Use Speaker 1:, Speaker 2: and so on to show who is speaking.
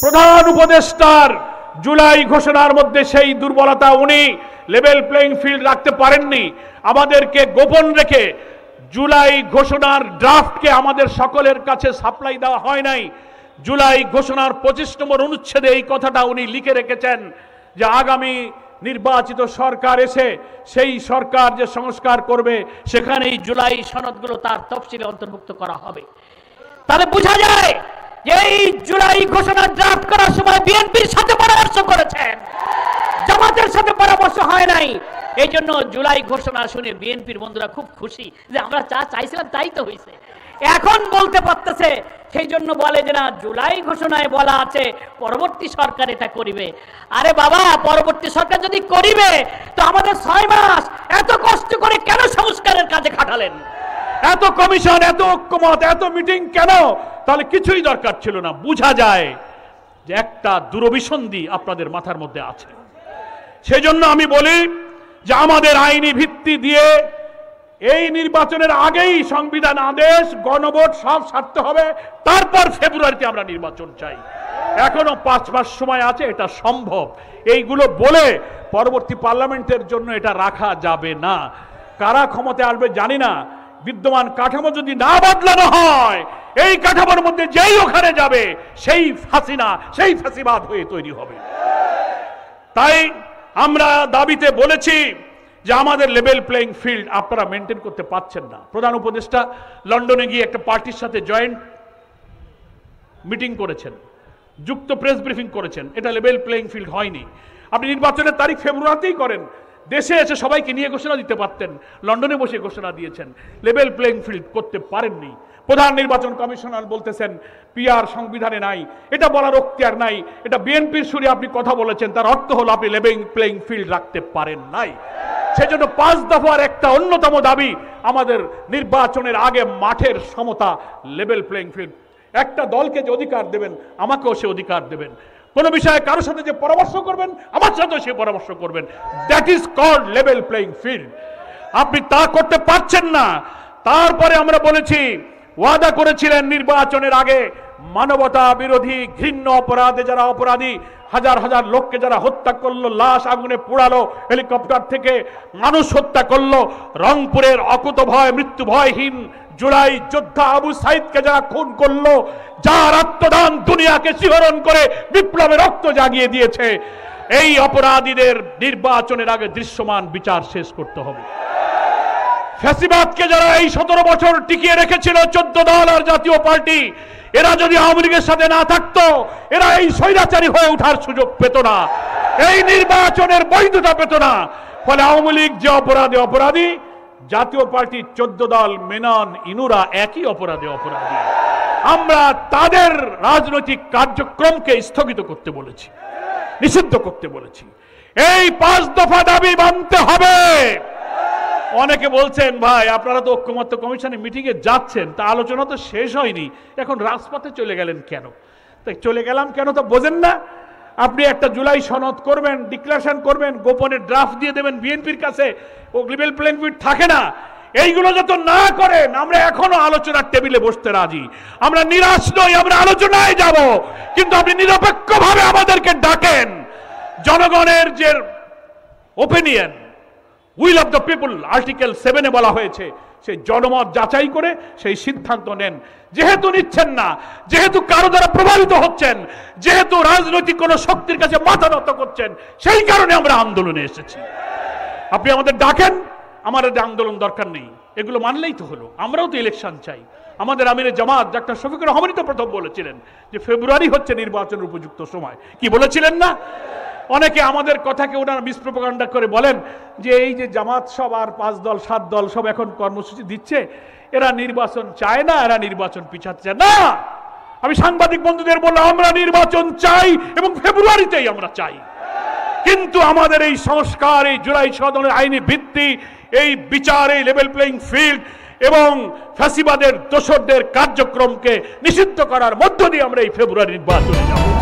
Speaker 1: প্রধান উপদেষ্টার জুলাই ঘোষণার মধ্যে সেই দুর্বলতা, উনি লেভেল প্লেইং ফিল্ড রাখতে পারেননি। আমাদেরকে গোপন রেখে জুলাই ঘোষণার ড্রাফটকে আমাদের সকলের কাছে সাপ্লাই দেওয়া হয় নাই। জুলাই ঘোষণার 25 নম্বর অনুচ্ছেদে এই কথাটা উনি লিখে রেখেছেন যে আগামী নির্বাচিত সরকার এসে সেই সরকার যে সংস্কার করবে সেখানেই জুলাই সনদগুলো তার তফসিলে অন্তর্ভুক্ত করা হবে। তাহলে বোঝা যায় যে এই জুলাই ঘোষণা ড্রাফট করার সময় বিএনপির সাথে পরামর্শ করেছেন, জামাতের সাথে পরামর্শ হয় নাই। এই জন্য জুলাই ঘোষণা শুনে বিএনপির বন্ধুরা খুব খুশি যে আমরা যা চাইছিলাম তাই তো হয়েছে। এখন বলতে পারতেছে, সেই জন্য বলে যে না, জুলাই ঘোষণায় বলা আছে পরবর্তী সরকার এটা করিবে। আরে বাবা, পরবর্তী সরকার যদি করিবে তো আমাদের 6 মাস এত কষ্ট করে কেন সংস্কারের কাজে খাটালেন? এত কমিশন, এত ঐক্যমত, এত মিটিং কেন? তাহলে কিছুই দরকার ছিল না। বোঝা যায় যে একটা দুরভিসন্ধি আপনাদের মাথার মধ্যে আছে। সেজন্য আমি বলি যে আমাদের আইনি ভিত্তি দিয়ে এই নির্বাচনের আগেই সংবিধান আদেশ, গণভোট সব সারতে হবে, তারপর ফেব্রুয়ারিতে আমরা নির্বাচন চাই। এখনো 5 মাস সময় আছে, এটা সম্ভব। এইগুলো বলে পরবর্তী পার্লামেন্টের জন্য এটা রাখা যাবে না। কারা ক্ষমতায় আসবে জানি না, বিদ্যমান কাঠামো যদি না বদলানো হয়, এই কাঠামোর মধ্যে যেই ওখানে যাবে সেই হাসিনা, সেই ফাঁসিবাদ হয়ে তৈরি হবে। তাই আমরা দাবিতে বলেছি যে আমাদের লেভেল প্লেইং ফিল্ড আপনারা মেনটেন করতে পারছেন না। প্রধান উপদেষ্টা লন্ডনে গিয়ে একটা পার্টির সাথে জয়েন্ট মিটিং করেছেন, যুক্ত প্রেস ব্রিফিং করেছেন। এটা লেভেল প্লেইং ফিল্ড হয়নি। আপনি নির্বাচনের তারিখ ফেব্রুয়ারিতেই করেন, দেশে এসে সবাইকে নিয়ে ঘোষণা দিতে পারতেন, লন্ডনে বসে ঘোষণা দিয়েছেন। লেভেল প্লেইং ফিল্ড করতে পারেননি। প্রধান নির্বাচন কমিশনার বলতেছেন পিআর সংবিধানে নাই, এটা বলার অক্তিয়ার নাই। এটা বিএনপির সুরে আপনি কথা বলেছেন, তার অর্থ হলো আপনি লেভেল প্লেইং ফিল্ড রাখতে পারেন নাই। সেজন্য 5 দফার একটা অন্যতম দাবি আমাদের নির্বাচনের আগে মাঠের সমতা, লেভেল প্লেইং ফিল্ড। একটা দলকে যে অধিকার দেবেন, আমাকেও সে অধিকার দেবেন। কোন বিষয়ে কারোর সাথে যে পরামর্শ করবেন, আমার সাথে সে পরামর্শ করবেন। That is called level playing field. আপনি তা করতে পারছেন না। তারপরে আমরা বলেছি, ওয়াদা করেছিলেন নির্বাচনের আগে মানবতা বিরোধী ঘৃণ্য অপরাধে যারা অপরাধী, হাজার হাজার লোককে যারা হত্যা করলো, লাশ আগুনে পোড়ালো, হেলিকপ্টার থেকে মানুষ হত্যা করলো, রংপুরের অকুতভয় মৃত্যু ভয়হীন জুলাই যোদ্ধা আবু সাইদকে যারা খুন করলো, যার আত্মদান দুনিয়াকে শিহরণ করে বিপ্লবের রক্ত জাগিয়ে দিয়েছে, এই অপরাধীদের নির্বাচনের আগে দৃশ্যমান বিচার শেষ করতে হবে। ফ্যাসিবাদকে যারা এই 17 বছর টিকিয়ে রেখেছিল 14 দল আর জাতীয় পার্টি, এরা যদি আওয়ামী লীগের সাথে না থাকতো, এরা এই স্বৈরাচারী হয়ে ওঠার সুযোগ পেত না, এই নির্বাচনের বৈধতা পেত না। ফলে আওয়ামী লীগ যে অপরাধী, জাতীয় পার্টি 14 দল মেনন ইনুরা একই অপরাধী। আমরা তাদের রাজনৈতিক কার্যক্রমকে স্থগিত করতে বলেছি, নিষিদ্ধ করতে বলেছি। এই 5 দফা দাবি মানতে হবে। অনেকে বলছেন, ভাই আপনারা তো ঐক্যমত্য কমিশনে মিটিং এ যাচ্ছেন, তা আলোচনা তো শেষ হয়নি, এখন রাজপথে চলে গেলেন কেন? তাই চলে গেলাম কেন তা বোঝেন না? আপনি একটা জুলাই সনদ করবেন, ডিক্লারেশন করবেন, গোপনে ড্রাফট দিয়ে দেবেন বিএনপির কাছে, ও লেভেল প্লেইং ফিল্ড থাকে না। এইগুলো যত না করেন, আমরা এখনো আলোচনার টেবিলে বসতে রাজি। আমরা নিরাশ নই, আমরা আলোচনায় যাব, কিন্তু আপনি নিরপেক্ষভাবে আমাদেরকে ডাকেন। জনগণের যে opinion, will of the people article 7-এ বলা হয়েছে, সেই জনমত যাচাই করে সেই সিদ্ধান্ত নেন। যেহেতু নিচ্ছেন না, যেহেতু কারো দ্বারা প্রভাবিত হচ্ছেন, যেহেতু রাজনৈতিক কোন শক্তির কাছে মাথা নত করছেন, সেই কারণে আমরা আন্দোলনে এসেছি। আপনি আমাদের ডাকেন, আমাদের আন্দোলন দরকার নেই, এগুলো মানলেই তো হলো। আমরাও তো ইলেকশন চাই। আমাদের আমিরে জামাত ডাক্তার শফিকুর রহমানই তো প্রথম বলেছিলেন যে ফেব্রুয়ারি হচ্ছে নির্বাচনের উপযুক্ত সময়। কি বলেছিলেন না? অনেকে আমাদের কথাকে ওনারা মিসপ্রোপাগান্ডা করে বলেন যে এই যে জামাত সব আর 5 দল 7 দল সব এখন কর্মসূচি দিচ্ছে, এরা নির্বাচন চায় না, এরা নির্বাচন পিছাতে চায় না। আমি সাংবাদিক বন্ধুদের বললাম, আমরা নির্বাচন চাই এবং ফেব্রুয়ারিতেই আমরা চাই, কিন্তু আমাদের এই সংস্কার, এই জুলাই সনদের আইনি ভিত্তি, এই বিচার, এই লেভেল প্লেইং ফিল্ড এবং ফ্যাসিবাদের দোসরদের কার্যক্রমকে নিষিদ্ধ করার মধ্য দিয়ে আমরা এই ফেব্রুয়ারি নির্বাচনে যাব।